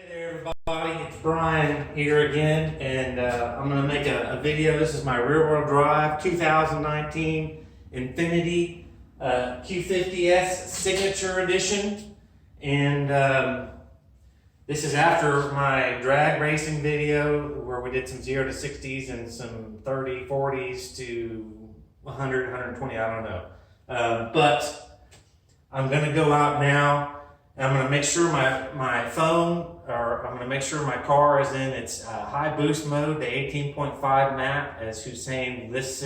Hey there everybody, it's Brian here again, and I'm going to make a video. This is my rear-wheel drive 2019 Infiniti Q50S Signature Edition, and this is after my drag racing video where we did some 0 to 60s and some 30, 40s to 100, 120, I don't know. But I'm going to go out now. I'm going to make sure my phone, or I'm going to make sure my car is in its high boost mode, the 18.5 map, as Hussein lists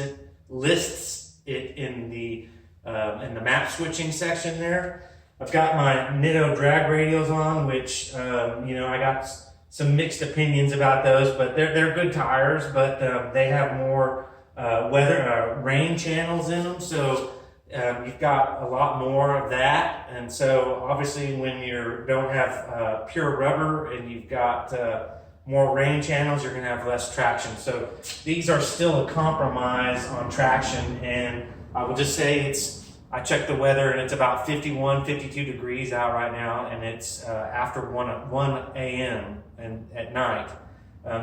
it in the map switching section there. I've got my Nitto drag radials on, which I got some mixed opinions about those, but they're good tires, but they have more rain channels in them, so you've got a lot more of that. And so obviously when you don't have pure rubber and you've got more rain channels, you're going to have less traction. So these are still a compromise on traction, and I will just say I checked the weather and it's about 51, 52 degrees out right now, and it's after 1 a.m. and at night.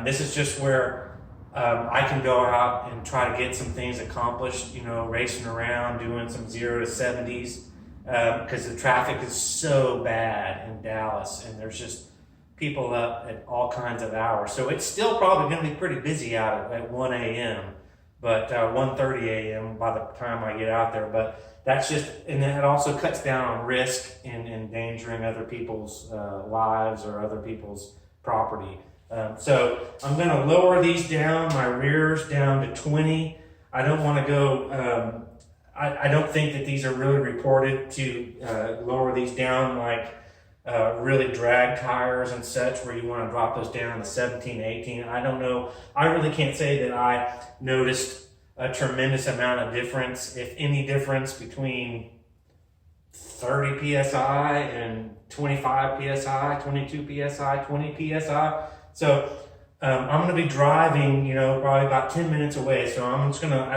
This is just where I can go out and try to get some things accomplished, racing around, doing some 0 to 70s, because the traffic is so bad in Dallas, and there's just people up at all kinds of hours. So it's still probably going to be pretty busy out at 1 a.m., but 1:30 a.m. by the time I get out there. But that's just, and then it also cuts down on risk in endangering other people's lives or other people's property. So I'm going to lower these down, my rears down to 20. I don't want to go, I don't think that these are really reported to lower these down like really drag tires and such, where you want to drop those down to 17, 18. I don't know. I really can't say that I noticed a tremendous amount of difference, if any difference, between 30 PSI and 25 PSI, 22 PSI, 20 PSI. So I'm going to be driving, probably about 10 minutes away. So I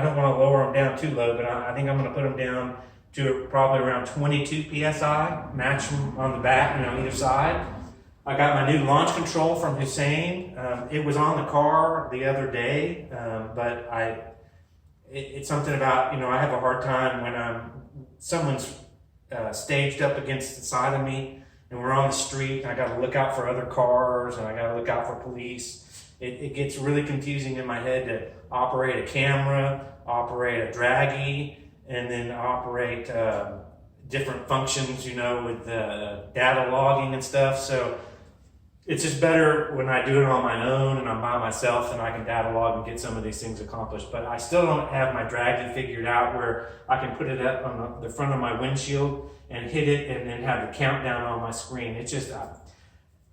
don't want to lower them down too low, but I think I'm going to put them down to probably around 22 PSI, match them on the back, either side. I got my new launch control from Hussein. It was on the car the other day, but it's something about, I have a hard time when someone's staged up against the side of me, and we're on the street, and I got to look out for other cars, and I got to look out for police. It gets really confusing in my head to operate a camera, operate a draggy, and then operate different functions, with data logging and stuff. So it's just better when I do it on my own and I'm by myself, and I can data log and get some of these things accomplished. But I still don't have my draggy figured out where I can put it up on the front of my windshield and hit it and then have the countdown on my screen. It's just,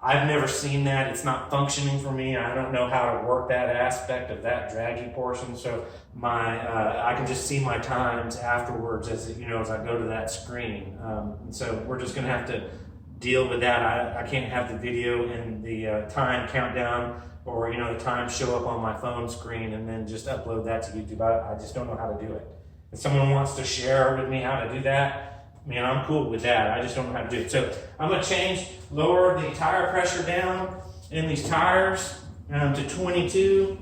I've never seen that. It's not functioning for me. I don't know how to work that aspect of that draggy portion. So I can just see my times afterwards as I go to that screen. And so we're just going to have to deal with that. I can't have the video and the time countdown or the time show up on my phone screen and then just upload that to YouTube. I just don't know how to do it. If someone wants to share with me how to do that, I'm cool with that. I just don't know how to do it. So I'm going to lower the tire pressure down in these tires to 22.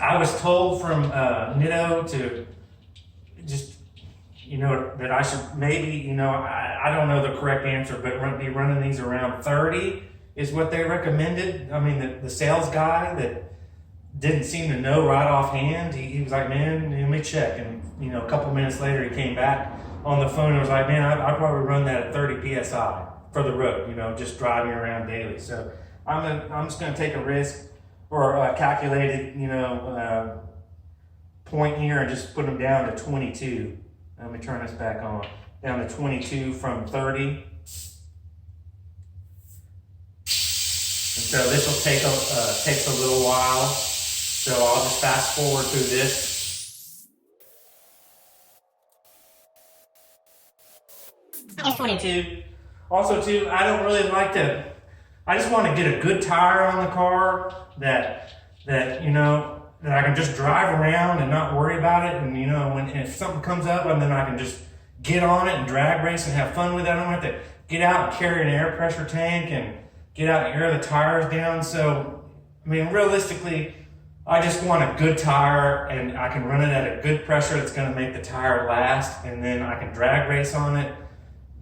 I was told from Nitto to just, that I should maybe, I don't know the correct answer, but be running these around 30 is what they recommended. The sales guy that didn't seem to know right offhand, he was like, man, let me check. And, a couple minutes later, he came back on the phone and was like, man, I'd probably run that at 30 PSI for the road, just driving around daily. So I'm just going to take a risk or a calculated, point here and just put them down to 22. Let me turn this back on. Down to 22 from 30. And so this will takes a little while. So I'll just fast forward through this. It's 22. Also too, I don't really like I just want to get a good tire on the car that I can just drive around and not worry about it. And if something comes up, and then I can just get on it and drag race and have fun with it. I don't have to get out and carry an air pressure tank and get out and air the tires down. So, I mean, realistically, I just want a good tire, and I can run it at a good pressure that's going to make the tire last, and then I can drag race on it.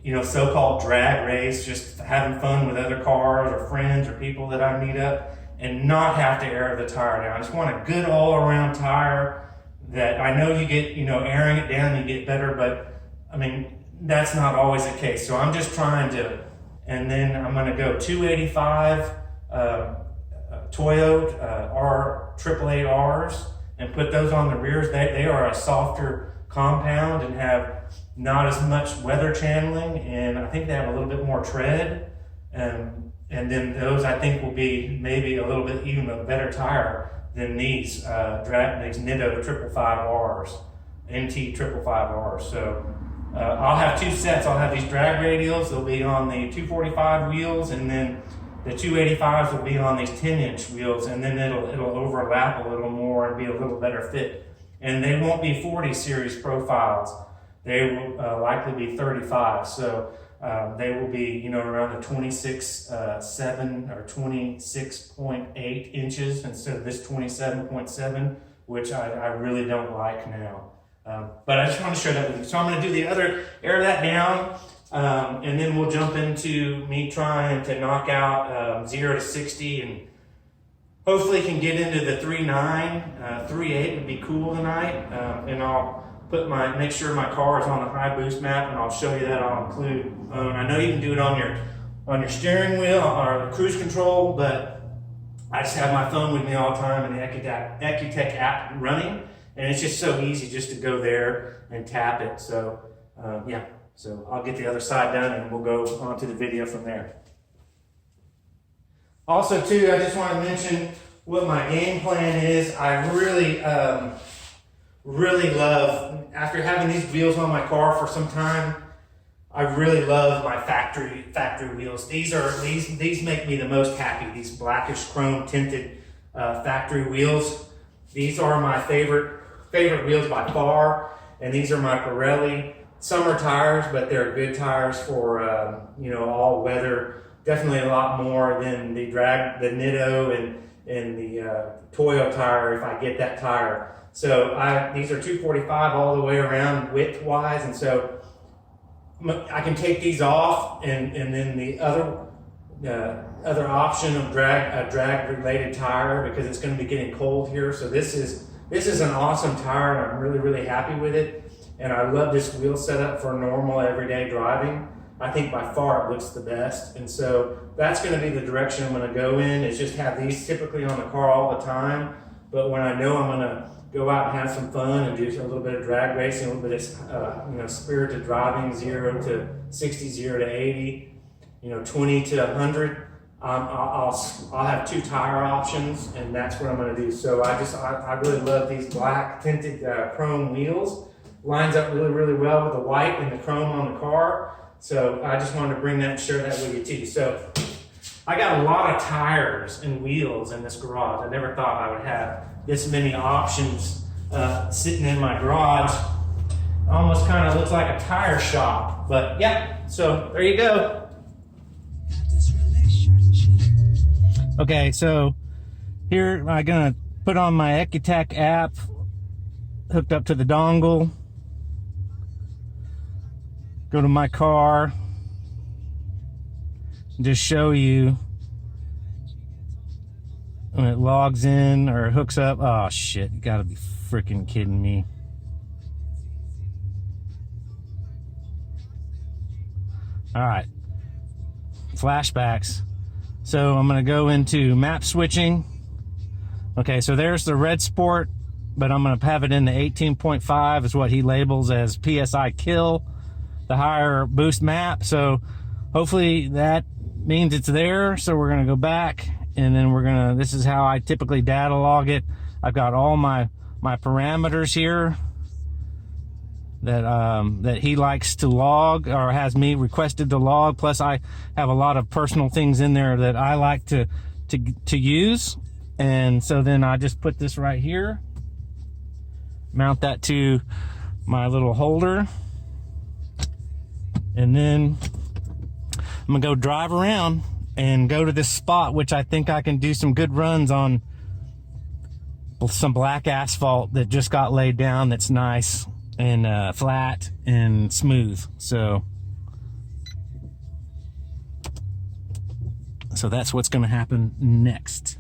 You know, so-called drag race, just having fun with other cars or friends or people that I meet up, and not have to air the tire down. I just want a good all-around tire that I know you get, you know, airing it down, you get better, but I mean, that's not always the case. So I'm just trying to, and then I'm going to go 285 Toyo R888Rs and put those on the rears. They are a softer compound and have not as much weather channeling, and I think they have a little bit more tread. And then those, I think, will be maybe a little bit even a better tire than these Nitto 555Rs, NT 555Rs. So I'll have two sets. I'll have these drag radials. They'll be on the 245 wheels, and then the 285s will be on these 10-inch wheels, and then it'll overlap a little more and be a little better fit. And they won't be 40 series profiles. They will likely be 35. So they will be, you know, around the 26.7 or 26.8 inches instead of this 27.7, which I really don't like now. But I just want to share that with you. So I'm going to do the other, air that down, and then we'll jump into me trying to knock out 0 to 60, and hopefully can get into the 3.9, 3.8 would be cool tonight. And I'll make sure my car is on the high boost map, and I'll show you that. I'll include, I know you can do it on your steering wheel or the cruise control, but I just have my phone with me all the time and the Ecutech app running, and it's just so easy just to go there and tap it. So yeah, so I'll get the other side done and we'll go on to the video from there. Also too, I just want to mention what my game plan is. I really love, after having these wheels on my car for some time, I really love my factory wheels. These make me the most happy. These blackish chrome tinted factory wheels. These are my favorite wheels by far, and these are my Pirelli summer tires, but they're good tires for you know, all weather. Definitely a lot more than the Nitto and the Toyo tire if I get that tire. So these are 245 all the way around width-wise, and so I can take these off, and then the other option of a drag-related tire, because it's going to be getting cold here. So this is an awesome tire, and I'm really happy with it. And I love this wheel setup for normal everyday driving. I think by far it looks the best, and so that's going to be the direction I'm going to go in. Is just have these typically on the car all the time, but when I know I'm going to go out and have some fun and do a little bit of drag racing, a little bit of you know, spirited driving, 0 to 60, 0 to 80, you know, 20 to 100. I'll have two tire options, and that's what I'm going to do. So I really love these black tinted chrome wheels. Lines up really well with the white and the chrome on the car. So I just wanted to bring that and share that with you too. So I got a lot of tires and wheels in this garage. I never thought I would have this many options sitting in my garage. Almost kind of looks like a tire shop, but yeah, so there you go. Okay, so here I'm gonna put on my Ecutech app, hooked up to the dongle. Go to my car, just show you when it logs in or hooks up. Oh shit, you gotta be freaking kidding me. All right, flashbacks. So I'm gonna go into map switching. Okay, so there's the red sport, but I'm gonna have it in the 18.5 is what he labels as PSI kill, the higher boost map. So hopefully that means it's there. So we're gonna go back, and then this is how I typically data log it. I've got all my parameters here that he likes to log, or has me requested to log. Plus I have a lot of personal things in there that I like to use. And so then I just put this right here, mount that to my little holder, and then I'm gonna go drive around and go to this spot, which I think I can do some good runs on some black asphalt that just got laid down that's nice and flat and smooth. So that's what's going to happen next.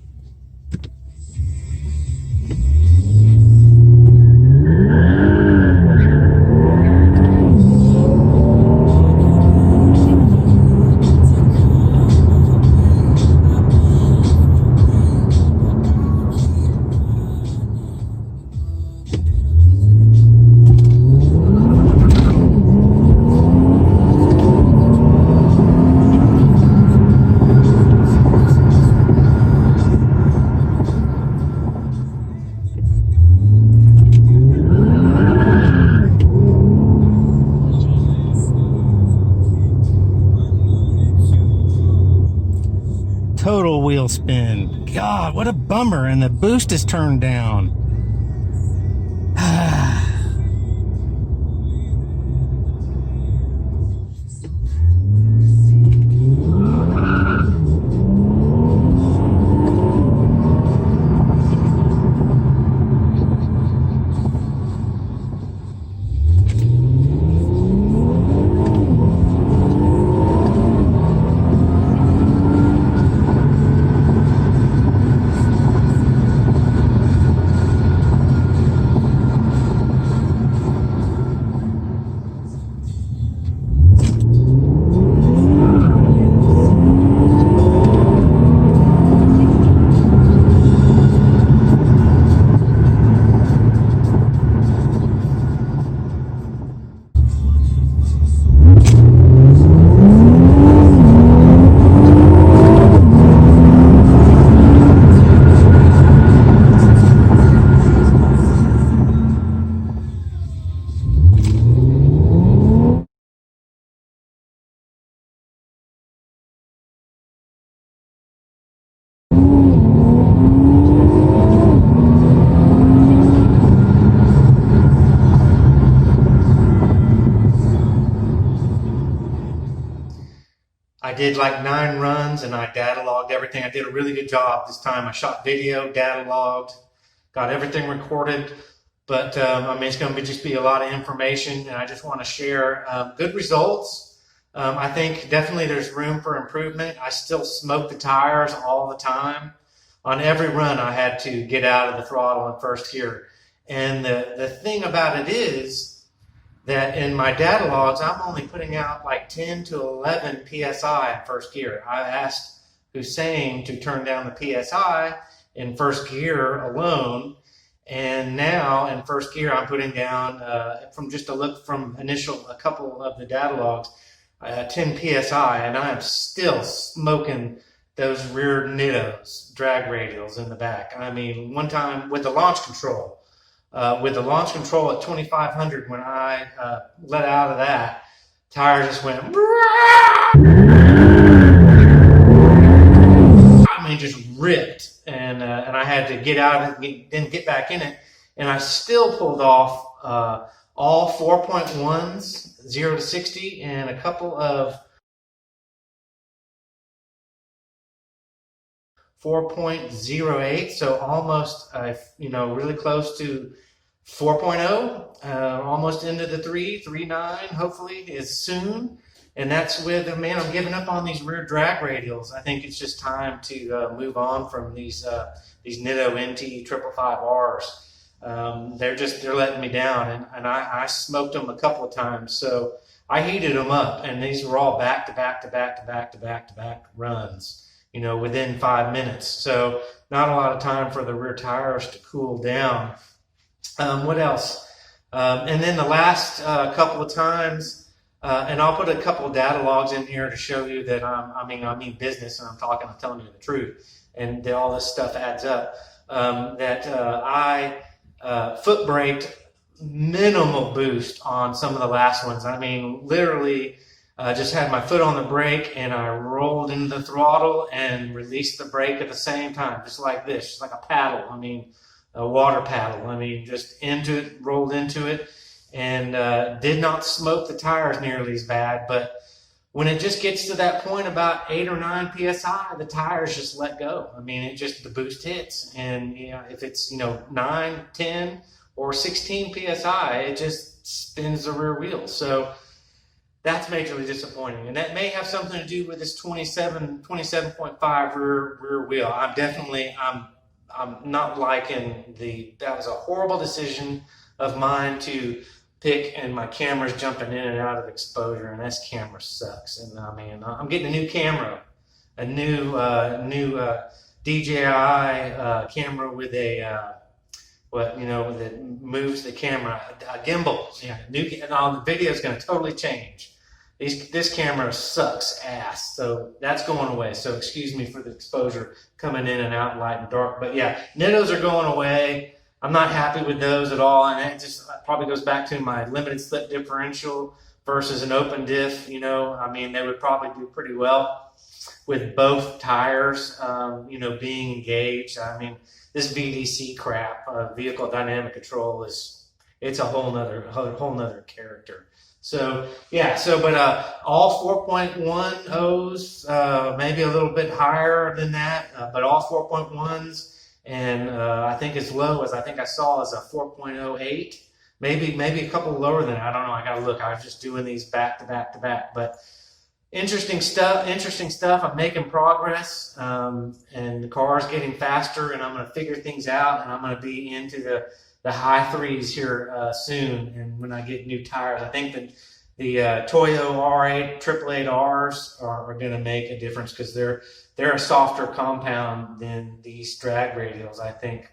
Total wheel spin. God, what a bummer. And the boost is turned down. I did like 9 runs and I data logged everything. I did a really good job this time. I shot video, data logged, got everything recorded. But I mean, it's going to just be a lot of information, and I just want to share good results. I think definitely there's room for improvement. I still smoke the tires all the time. On every run, I had to get out of the throttle in first gear. And the thing about it is that in my data logs, I'm only putting out like 10 to 11 PSI in first gear. I asked Hussein to turn down the PSI in first gear alone. And now in first gear, I'm putting down, from just a look from a couple of the data logs, 10 PSI, and I'm still smoking those rear nittos, drag radials in the back. I mean, one time with the launch control at 2,500, when I let out of that, tire just went, I mean, just ripped. And I had to get out of it, then get back in it. And I still pulled off all 4.1s, 0 to 60, and a couple of 4.08, so almost, really close to 4.0, almost into the 3.9, hopefully, is soon. And that's with, man, I'm giving up on these rear drag radials. I think it's just time to move on from these Nitto NT 555Rs. They're letting me down, and I smoked them a couple of times. So I heated them up, and these were all back to back runs, within 5 minutes. So not a lot of time for the rear tires to cool down. What else? And then the last couple of times, and I'll put a couple of data logs in here to show you that I mean business, and I'm telling you the truth, and that all this stuff adds up. I foot braked minimal boost on some of the last ones. I mean, literally just had my foot on the brake, and I rolled into the throttle and released the brake at the same time, just like this, just like a paddle. I mean, a water paddle. I mean, just into it, rolled into it. And did not smoke the tires nearly as bad. But when it just gets to that point about 8 or 9 psi, the tires just let go. I mean, the boost hits, and if it's 9, 10, or 16 psi, it just spins the rear wheel. So that's majorly disappointing, and that may have something to do with this 27.5 rear wheel. I'm not liking that was a horrible decision of mine to pick, and my camera's jumping in and out of exposure, and this camera sucks. And I mean, I'm getting a new camera, a new DJI camera with a that moves the camera, a gimbal. Yeah, and all the video is going to totally change. This camera sucks ass, so that's going away. So excuse me for the exposure coming in and out, light and dark. But yeah, nittos are going away. I'm not happy with those at all, and it just probably goes back to my limited slip differential versus an open diff. I mean, they would probably do pretty well with both tires, being engaged. I mean, this VDC crap, vehicle dynamic control, it's a whole nother character. So yeah, but all 4.10s, maybe a little bit higher than that, but all 4.1s. And I think as low as I saw as a 4.08, maybe a couple lower than that. I don't know. I got to look. I was just doing these back to back to back. But interesting stuff. I'm making progress, and the car's getting faster, and I'm going to figure things out, and I'm going to be into the high 3s here soon. And when I get new tires, I think that the Toyo R8, 888Rs are going to make a difference, because they're a softer compound than these drag radials, I think,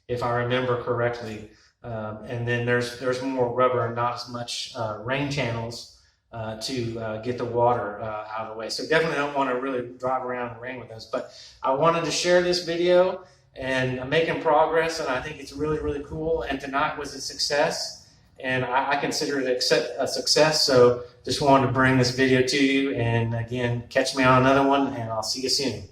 if I remember correctly. And then there's more rubber and not as much rain channels to get the water out of the way. So definitely don't want to really drive around in the rain with those. But I wanted to share this video, and I'm making progress, and I think it's really, really cool. And tonight was a success, and I consider it a success. So just wanted to bring this video to you, and again, catch me on another one, and I'll see you soon.